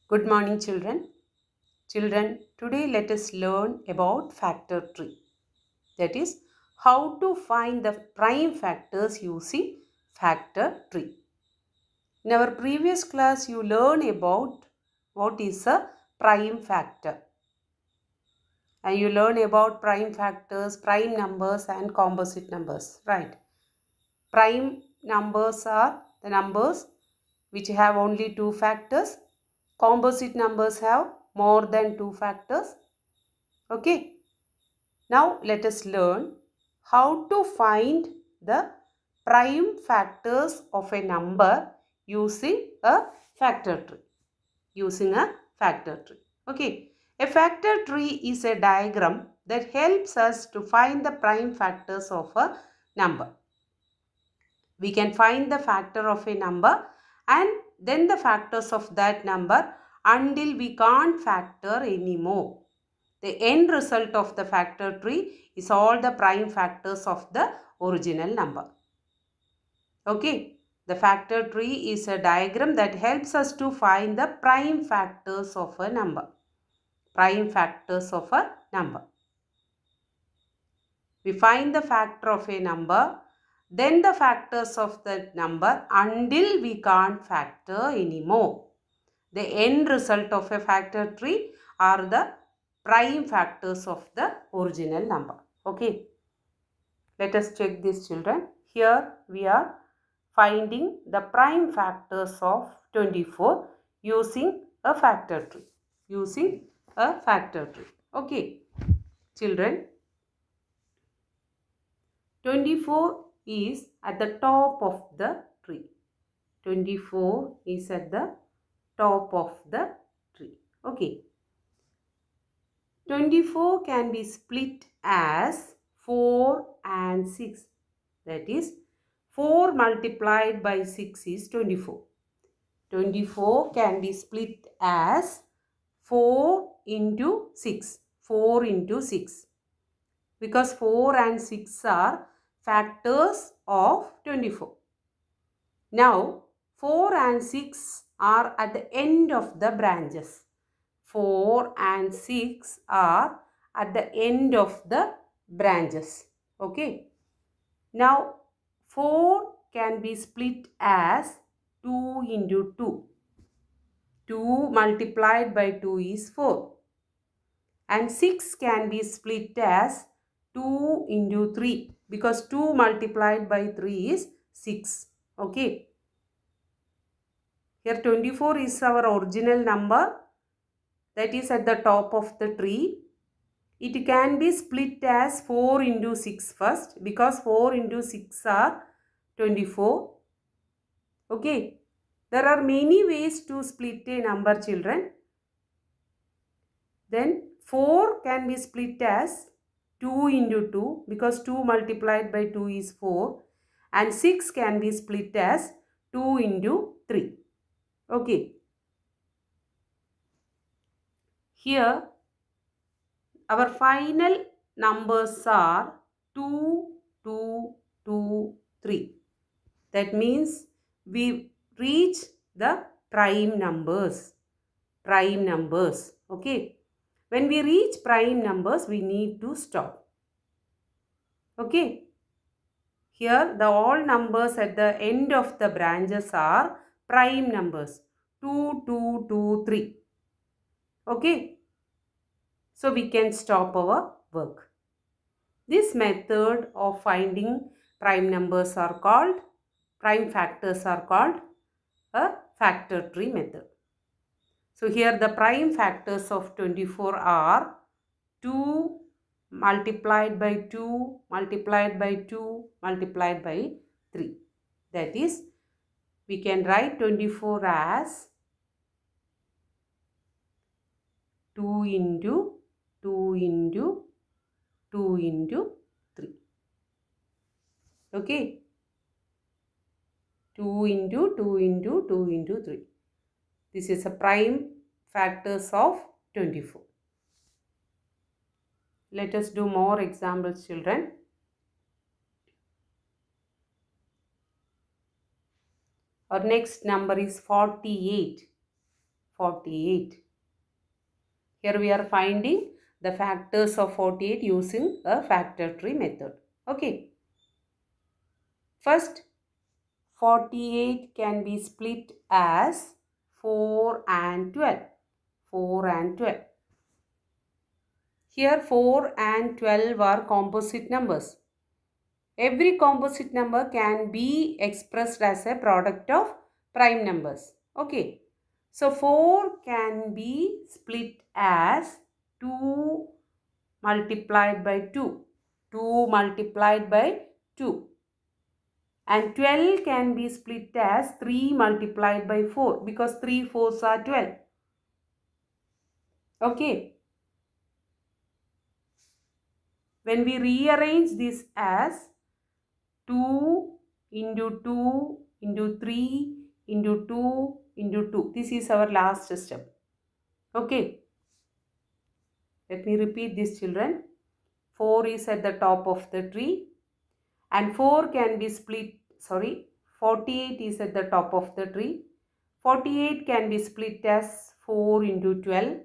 Good morning, children. Children, today let us learn about factor tree. That is, how to find the prime factors using factor tree. In our previous class, you learned about what is a prime factor. And you learn about prime factors, prime numbers and composite numbers, right? Prime numbers are the numbers which have only two factors. Composite numbers have more than two factors. Okay. Now let us learn how to find the prime factors of a number using a factor tree. Okay. A factor tree is a diagram that helps us to find the prime factors of a number. We can find the factor of a number and then the factors of that number until we can't factor anymore. The end result of the factor tree is all the prime factors of the original number. Okay, the factor tree is a diagram that helps us to find the prime factors of a number. Prime factors of a number. We find the factor of a number, then the factors of that number until we can't factor anymore. The end result of a factor tree are the prime factors of the original number. Okay. Let us check this, children. Here we are finding the prime factors of 24 using a factor tree. Okay. Children, 24 is at the top of the tree. 24 is at the top of the tree. Okay. 24 can be split as 4 and 6. That is, 4 multiplied by 6 is 24. 24 can be split as 4 into 6. 4 into 6. Because 4 and 6 are factors of 24. Now, 4 and 6 are at the end of the branches. 4 and 6 are at the end of the branches. Okay. Now, 4 can be split as 2 into 2. 2 multiplied by 2 is 4. And 6 can be split as 2 into 3 because 2 multiplied by 3 is 6. Okay. Here 24 is our original number that is at the top of the tree. It can be split as 4 into 6 first because 4 into 6 are 24. Okay. There are many ways to split a number, children. Then 4 can be split as 2 into 2 because 2 multiplied by 2 is 4. And 6 can be split as 2 into 3. Okay. Here our final numbers are 2, 2, 2, 3. That means we reach the prime numbers. Okay. When we reach prime numbers, we need to stop. Okay. Here all numbers at the end of the branches are prime numbers. 2, 2, 2, 3. Okay. So we can stop our work. This method of finding prime numbers are called, prime factors are called a factor tree method. So here the prime factors of 24 are 2 multiplied by 2 multiplied by 2 multiplied by 3. That is, we can write 24 as 2 into 2 into 2 into 3. Okay. 2 into 2 into 2 into 3. This is a prime factors of 24. Let us do more examples, children. Our next number is 48. 48. Here we are finding the factors of 48 using a factor tree method. Okay. First, 48 can be split as 4 and 12. 4 and 12. Here 4 and 12 are composite numbers. Every composite number can be expressed as a product of prime numbers. Okay. So 4 can be split as 2 multiplied by 2. 2 multiplied by 2. And 12 can be split as 3 multiplied by 4 because 3 4s are 12. Okay. When we rearrange this as 2 into 2 into 3 into 2 into 2. This is our last step. Okay. Let me repeat this, children. 4 is at the top of the tree. And 4 can be split, 48 is at the top of the tree. 48 can be split as 4 into 12.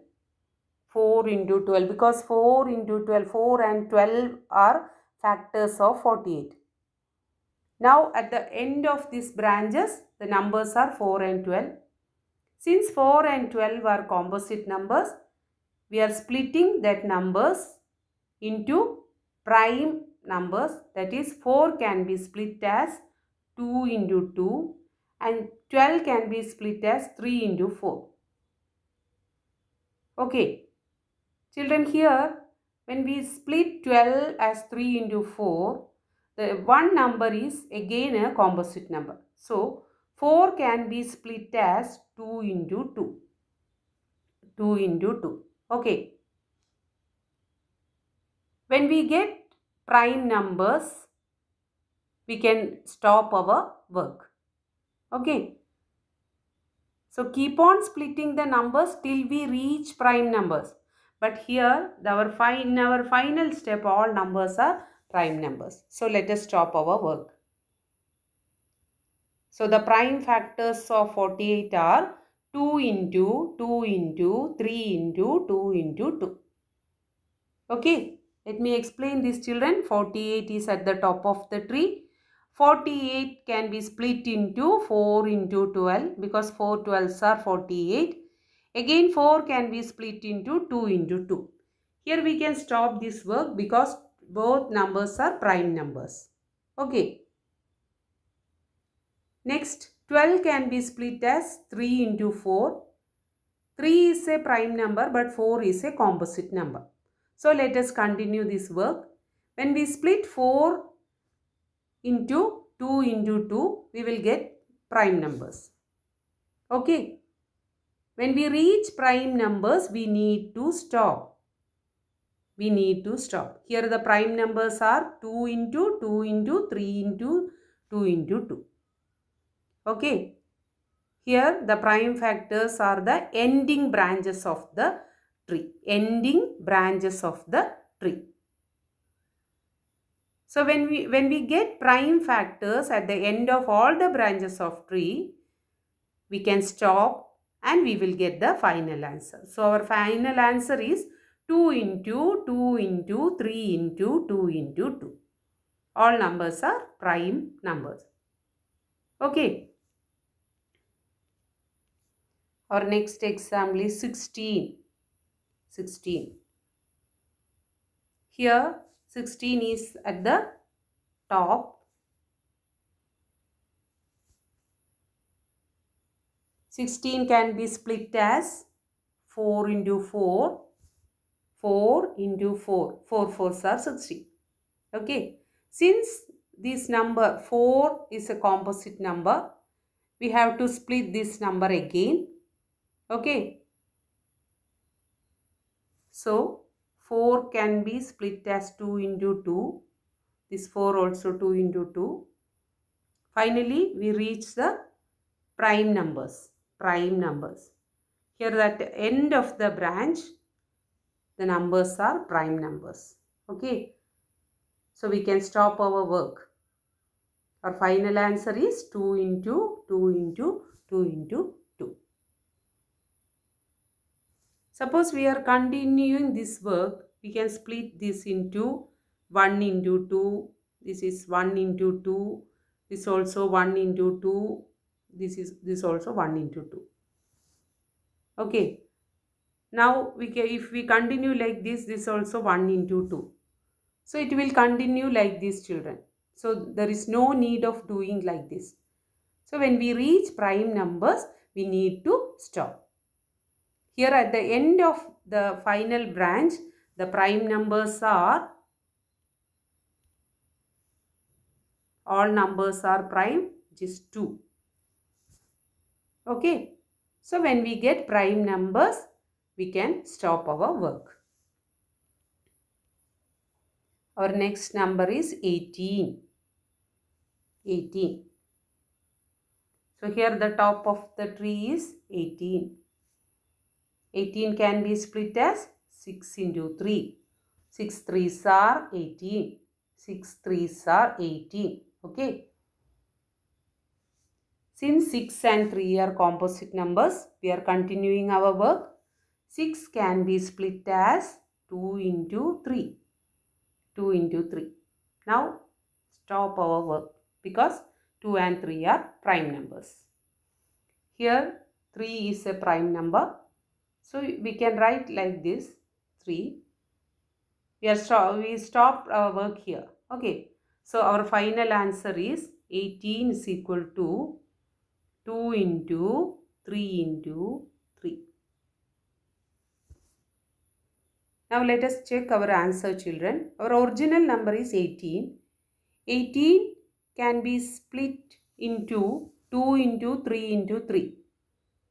4 into 12 because 4 into 12, 4 and 12 are factors of 48. Now at the end of these branches, the numbers are 4 and 12. Since 4 and 12 are composite numbers, we are splitting that numbers into prime numbers. That is 4 can be split as 2 into 2 and 12 can be split as 3 into 4. Okay. Children, here when we split 12 as 3 into 4, the one number is again a composite number. So 4 can be split as 2 into 2. 2 into 2. Okay. When we get prime numbers, we can stop our work. Okay. So keep on splitting the numbers till we reach prime numbers. But here, in our final step, all numbers are prime numbers. So let us stop our work. So the prime factors of 48 are 2 into 2 into 3 into 2 into 2. Okay. Let me explain this, children. 48 is at the top of the tree. 48 can be split into 4 into 12 because 4 12s are 48. Again 4 can be split into 2 into 2. Here we can stop this work because both numbers are prime numbers. Okay. Next, 12 can be split as 3 into 4. 3 is a prime number but 4 is a composite number. So let us continue this work. When we split 4 into 2 into 2, we will get prime numbers. Okay. When we reach prime numbers, we need to stop. Here the prime numbers are 2 into 2 into 3 into 2 into 2. Okay. Here the prime factors are the ending branches of the tree. So when we get prime factors at the end of all the branches of tree, we can stop and we will get the final answer. So our final answer is 2 into 2 into 3 into 2 into 2. All numbers are prime numbers. Okay. Our next example is 16. Here 16 is at the top. 16 can be split as 4 into 4. 4 into 4. 4 4s are 16. Okay. Since this number 4 is a composite number, we have to split this number again. Okay. So 4 can be split as 2 into 2. This 4 also 2 into 2. Finally, we reach the prime numbers. Here at the end of the branch, the numbers are prime numbers. Okay. So we can stop our work. Our final answer is 2 into 2 into 2 into 2. Suppose we are continuing this work, we can split this into 1 into 2. This is 1 into 2. This also 1 into 2. This also 1 into 2. Okay. Now if we continue like this also 1 into 2. So it will continue like this, children. So there is no need of doing like this. So when we reach prime numbers, we need to stop. Here at the end of the final branch, the prime numbers are, all numbers are prime, just 2. Okay. So when we get prime numbers, we can stop our work. Our next number is 18. 18. So here the top of the tree is 18. 18 can be split as 6 into 3. 6 threes are 18. 6 threes are 18. Okay. Since 6 and 3 are composite numbers, we are continuing our work. 6 can be split as 2 into 3. 2 into 3. Now stop our work because 2 and 3 are prime numbers. Here 3 is a prime number. So we can write like this, 3. We stopped our work here. Okay. So our final answer is 18 is equal to 2 into 3 into 3. Now let us check our answer, children. Our original number is 18. 18 can be split into 2 into 3 into 3.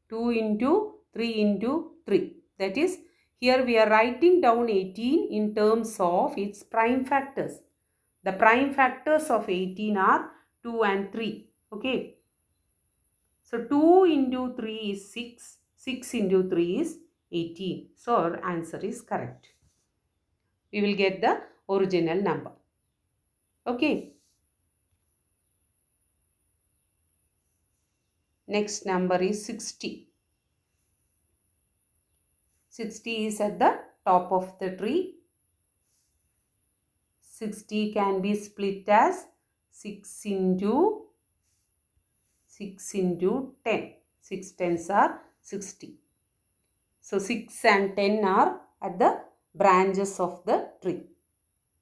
2 into 3 into 3. That is, here we are writing down 18 in terms of its prime factors. The prime factors of 18 are 2 and 3. Okay. So 2 into 3 is 6. 6 into 3 is 18. So our answer is correct. We will get the original number. Okay. Next number is 60. 60 is at the top of the tree. 60 can be split as 6 into 10. 6 tens are 60. So 6 and 10 are at the branches of the tree.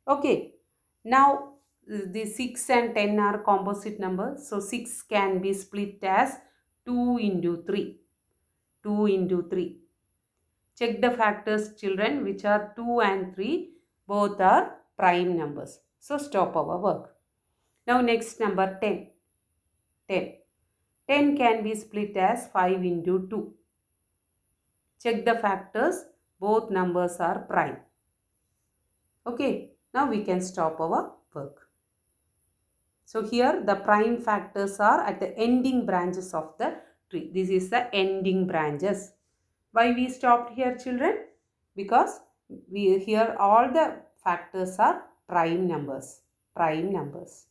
Okay. Now the 6 and 10 are composite numbers. So 6 can be split as 2 into 3. 2 into 3. Check the factors, children, which are 2 and 3. Both are prime numbers. So stop our work. Now next number 10. 10. 10 can be split as 5 into 2. Check the factors. Both numbers are prime. Okay. Now we can stop our work. So here the prime factors are at the ending branches of the tree. This is the ending branches. Why we stopped here, children? Because here all the factors are prime numbers. Prime numbers.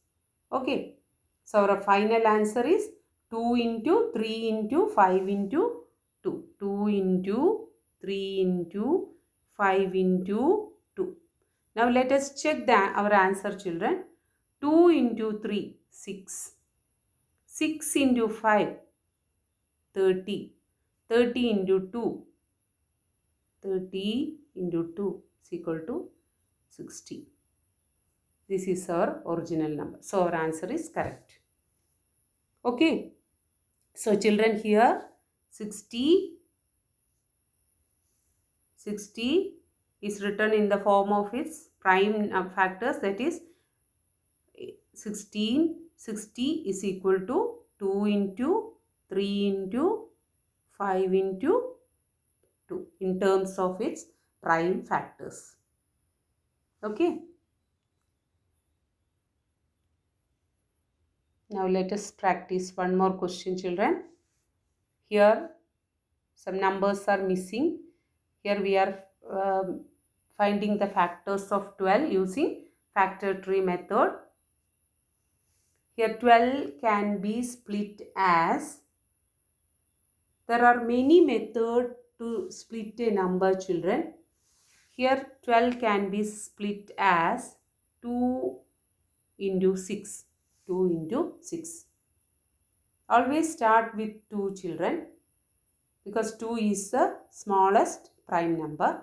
Okay. So our final answer is 2 into 3 into 5 into 2. 2 into 3 into 5 into 2. Now let us check our answer, children. 2 into 3, 6. 6 into 5, 30. 30 into 2. 30 into 2 is equal to 60. This is our original number. So our answer is correct. Okay. So children, here 60 is written in the form of its prime factors, that is 60 is equal to 2 into 3 into 5 into 2 in terms of its prime factors. Okay. Now let us practice one more question, children. Here some numbers are missing. Here we are finding the factors of 12 using factor tree method. Here 12 can be split as, there are many methods to split a number, children, here 12 can be split as 2 into 6. 2 into 6. Always start with 2, children, because 2 is the smallest prime number.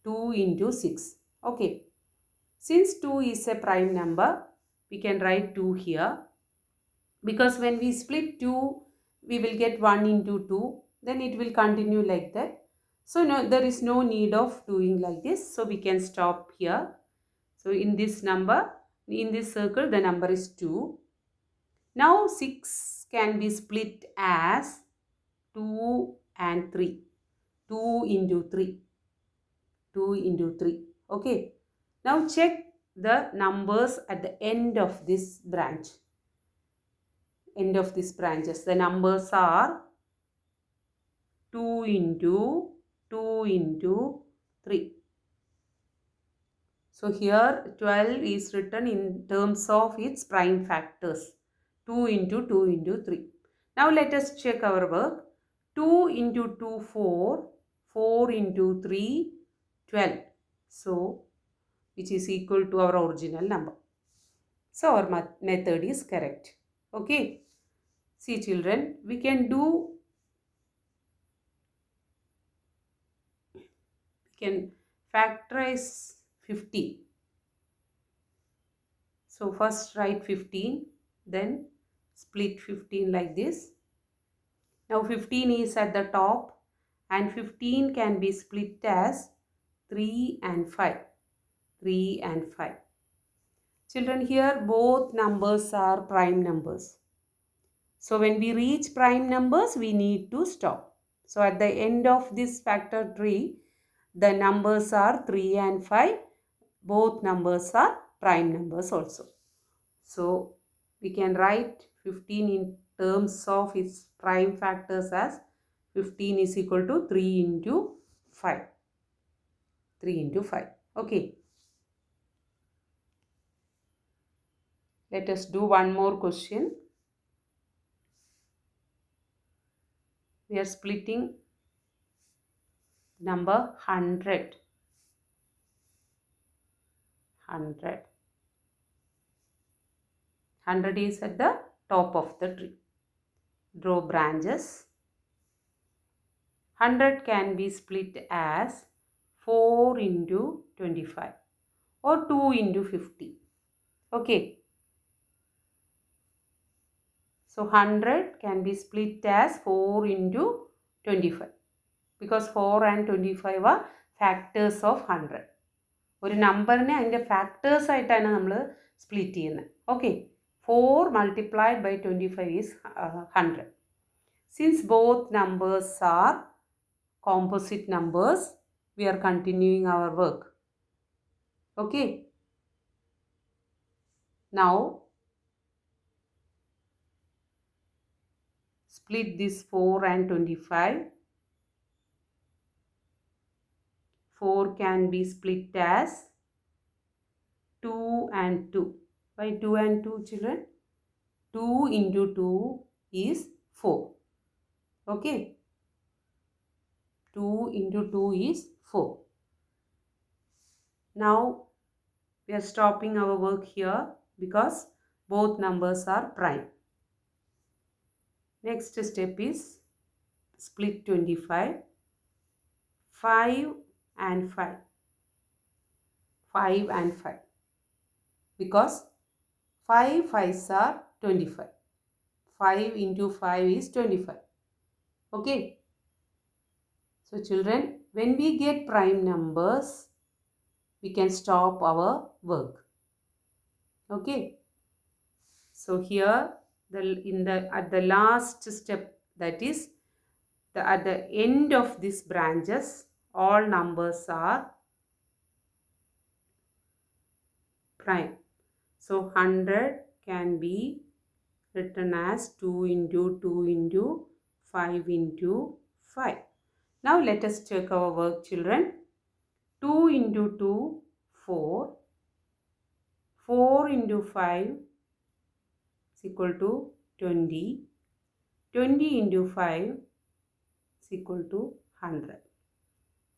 2 into 6. Okay. Since 2 is a prime number, we can write 2 here. Because when we split 2, we will get 1 into 2. Then it will continue like that. So no, there is no need of doing like this. So we can stop here. So in this number, in this circle, the number is 2. Now 6 can be split as 2 and 3. 2 into 3. 2 into 3. Okay. Now check the numbers at the end of this branch. End of these branches. The numbers are 2 into 2 into 3. So here 12 is written in terms of its prime factors. 2 into 2 into 3. Now let us check our work. 2 into 2, 4. 4 into 3, 12. So which is equal to our original number. So our method is correct. Okay. See, children, we can factorize 15. So first write 15, then split 15 like this. Now 15 is at the top and 15 can be split as 3 and 5. 3 and 5. Children, here both numbers are prime numbers. So when we reach prime numbers, we need to stop. So at the end of this factor tree, the numbers are 3 and 5. Both numbers are prime numbers also. So we can write 15 in terms of its prime factors as 15 is equal to 3 into 5. 3 into 5. Okay. Let us do one more question. We are splitting number 100. 100. 100 is at the top of the tree. Draw branches. 100 can be split as 4 into 25 or 2 into 50. Okay. So 100 can be split as 4 into 25 because 4 and 25 are factors of 100. ഒരു നമ്പറിനെ അതിൻ്റെ factors ആയിട്ടാണ് നമ്മൾ split ചെയ്യുന്നത്. Okay, 4 multiplied by 25 is 100. Since both numbers are composite numbers, we are continuing our work. Okay. Now, split this 4 and 25. 4 can be split as 2 and 2. Why 2 and 2, children? 2 into 2 is 4. Okay. 2 into 2 is 4. Now, we are stopping our work here because both numbers are prime. Next step is split 25. 5 and 5. 5 and 5. Because 5 5s are 25. 5 into 5 is 25. Okay. So children, when we get prime numbers, we can stop our work. Okay. So here at the last step, that is at the end of these branches, all numbers are prime. So 100 can be written as 2 into 2 into 5 into 5. Now let us check our work, children. 2 into 2, 4. 4 into 5 is equal to 20. 20 into 5 is equal to 100.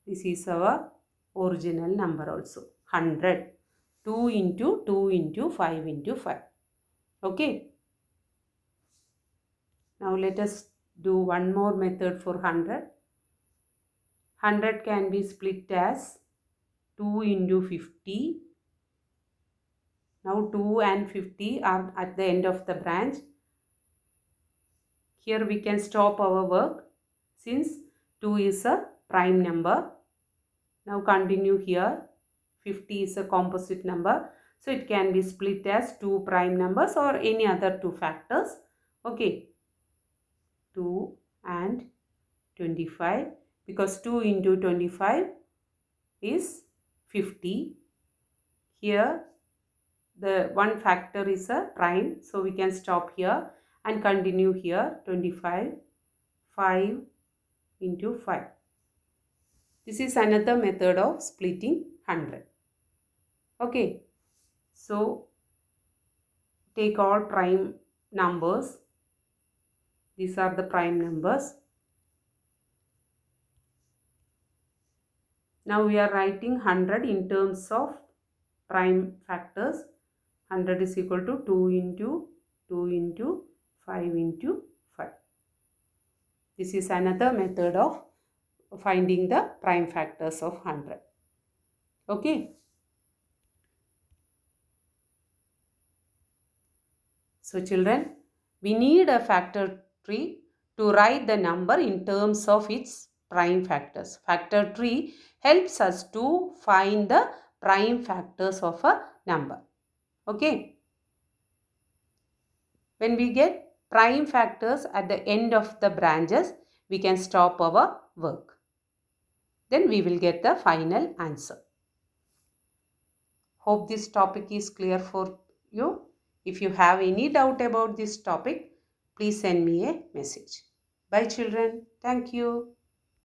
This is our original number also. 100. 2 into 2 into 5 into 5. Okay. Now let us do one more method for 100. 100 can be split as 2 into 50. Now 2 and 50 are at the end of the branch. Here we can stop our work since 2 is a prime number. Now continue here. 50 is a composite number. So it can be split as 2 prime numbers or any other 2 factors. Okay. 2 and 25. Because 2 into 25 is 50. Here the one factor is a prime. So we can stop here and continue here. 25. 5 into 5. This is another method of splitting 100. Okay. So take all prime numbers. These are the prime numbers. Now we are writing 100 in terms of prime factors. 100 is equal to 2 into 2 into 5 into 5. This is another method of finding the prime factors of 100. Okay. So children, we need a factor tree to write the number in terms of its prime factors. Factor tree helps us to find the prime factors of a number. Okay. When we get prime factors at the end of the branches, we can stop our work. Then we will get the final answer. Hope this topic is clear for you. If you have any doubt about this topic, please send me a message. Bye children. Thank you.